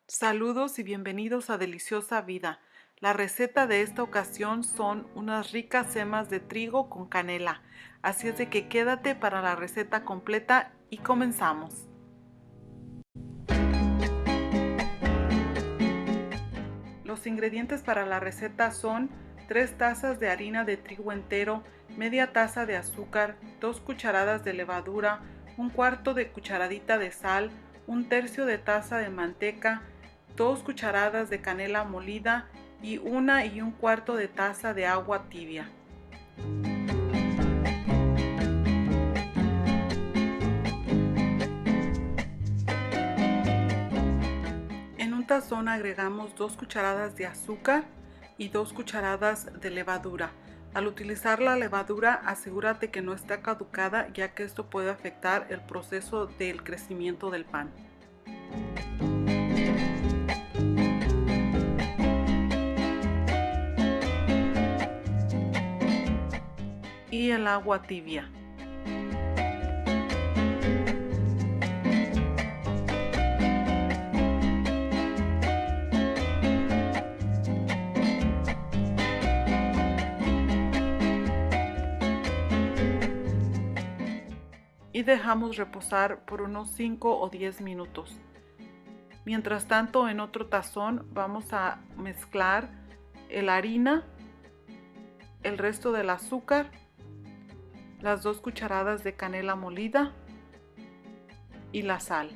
Saludos y bienvenidos a Deliciosa Vida. La receta de esta ocasión son unas ricas semas de trigo con canela, así es de que quédate para la receta completa y comenzamos. Los ingredientes para la receta son 3 tazas de harina de trigo entero, media taza de azúcar, 2 cucharadas de levadura, un cuarto de cucharadita de sal, un tercio de taza de manteca, 2 cucharadas de canela molida y 1 1/4 de taza de agua tibia. En un tazón agregamos 2 cucharadas de azúcar y 2 cucharadas de levadura. Al utilizar la levadura, asegúrate que no está caducada, ya que esto puede afectar el proceso del crecimiento del pan. Y el agua tibia. Y dejamos reposar por unos 5 o 10 minutos. Mientras tanto, en otro tazón vamos a mezclar la harina, el resto del azúcar, las 2 cucharadas de canela molida y la sal.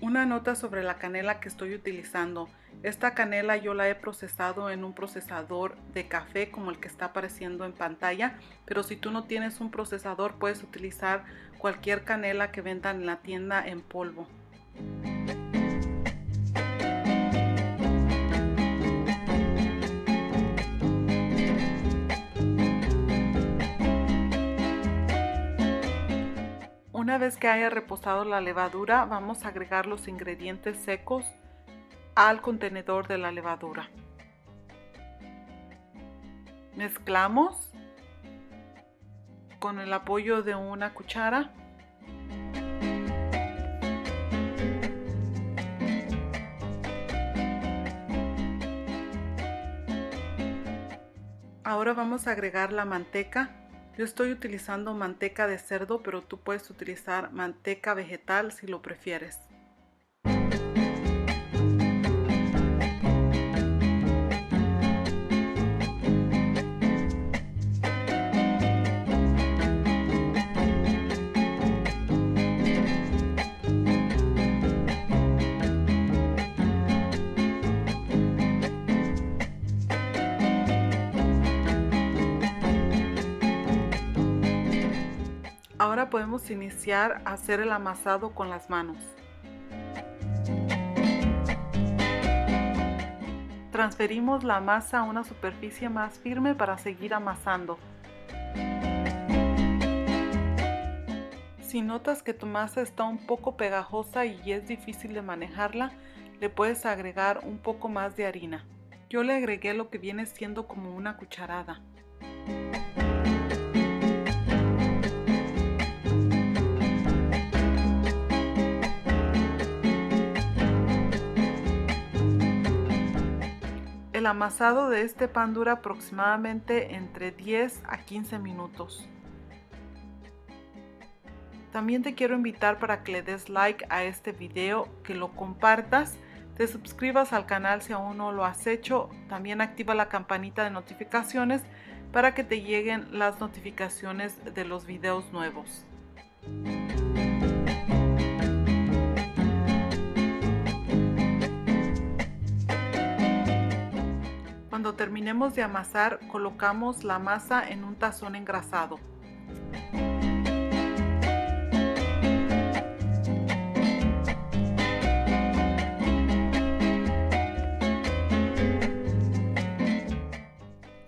Una nota sobre la canela que estoy utilizando. Esta canela yo la he procesado en un procesador de café como el que está apareciendo en pantalla, pero si tú no tienes un procesador puedes utilizar cualquier canela que vendan en la tienda en polvo. Una vez que haya reposado la levadura, vamos a agregar los ingredientes secos al contenedor de la levadura. Mezclamos con el apoyo de una cuchara. Ahora vamos a agregar la manteca. Yo estoy utilizando manteca de cerdo, pero tú puedes utilizar manteca vegetal si lo prefieres. Ahora podemos iniciar a hacer el amasado con las manos. Transferimos la masa a una superficie más firme para seguir amasando. Si notas que tu masa está un poco pegajosa y es difícil de manejarla, le puedes agregar un poco más de harina. Yo le agregué lo que viene siendo como una cucharada. El amasado de este pan dura aproximadamente entre 10 a 15 minutos. También te quiero invitar para que le des like a este video, que lo compartas, te suscribas al canal si aún no lo has hecho, también activa la campanita de notificaciones para que te lleguen las notificaciones de los videos nuevos. Cuando terminemos de amasar, colocamos la masa en un tazón engrasado.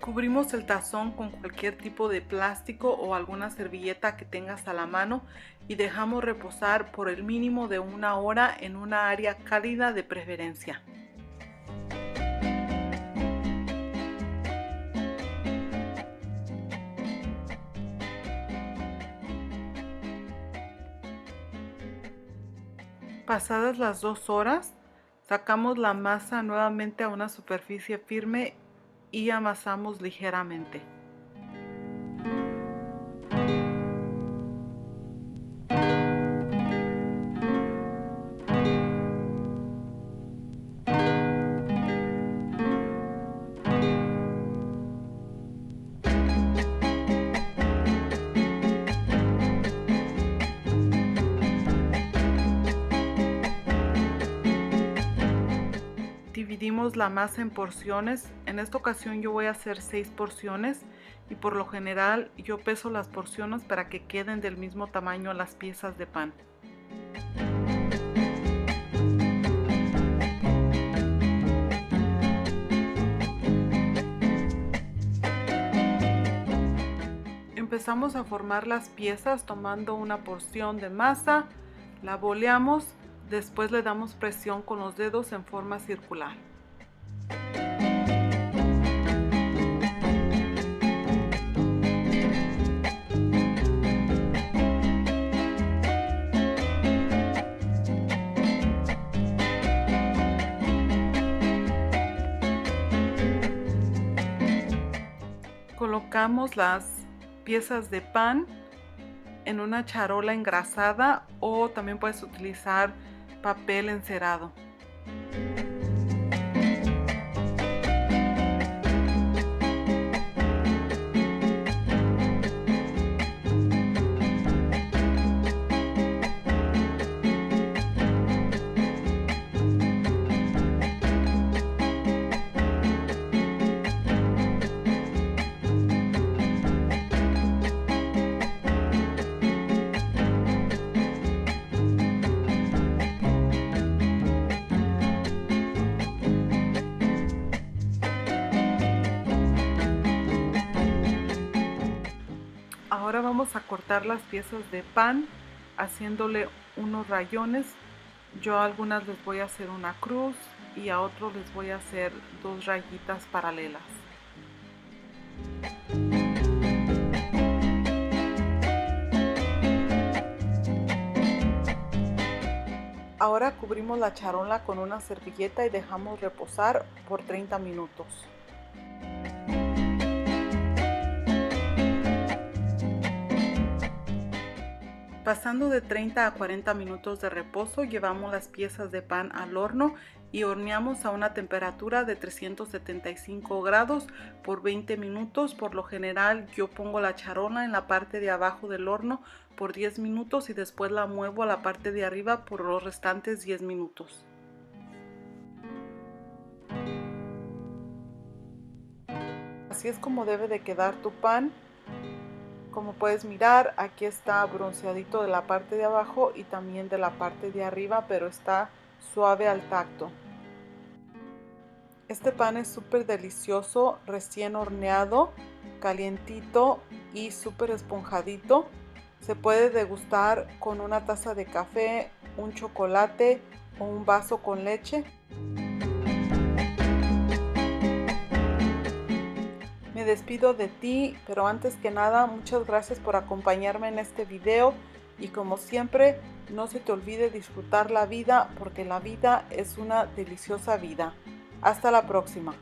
Cubrimos el tazón con cualquier tipo de plástico o alguna servilleta que tengas a la mano y dejamos reposar por el mínimo de 1 hora en una área cálida de preferencia. Pasadas las 2 horas, sacamos la masa nuevamente a una superficie firme y amasamos ligeramente. Dividimos la masa en porciones. En esta ocasión yo voy a hacer 6 porciones y por lo general yo peso las porciones para que queden del mismo tamaño las piezas de pan. Empezamos a formar las piezas tomando una porción de masa, la boleamos, después le damos presión con los dedos en forma circular. Colocamos las piezas de pan en una charola engrasada o también puedes utilizar papel encerado. Ahora vamos a cortar las piezas de pan haciéndole unos rayones. Yo a algunas les voy a hacer una cruz y a otros les voy a hacer 2 rayitas paralelas. Ahora cubrimos la charola con una servilleta y dejamos reposar por 30 minutos. Pasando de 30 a 40 minutos de reposo, llevamos las piezas de pan al horno y horneamos a una temperatura de 375 grados por 20 minutos. Por lo general yo pongo la charola en la parte de abajo del horno por 10 minutos y después la muevo a la parte de arriba por los restantes 10 minutos. Así es como debe de quedar tu pan. Como puedes mirar, aquí está bronceadito de la parte de abajo y también de la parte de arriba, pero está suave al tacto. Este pan es súper delicioso, recién horneado, calientito y súper esponjadito. Se puede degustar con una taza de café, un chocolate o un vaso con leche. Me despido de ti, pero antes que nada, muchas gracias por acompañarme en este video y como siempre, no se te olvide disfrutar la vida porque la vida es una deliciosa vida. Hasta la próxima.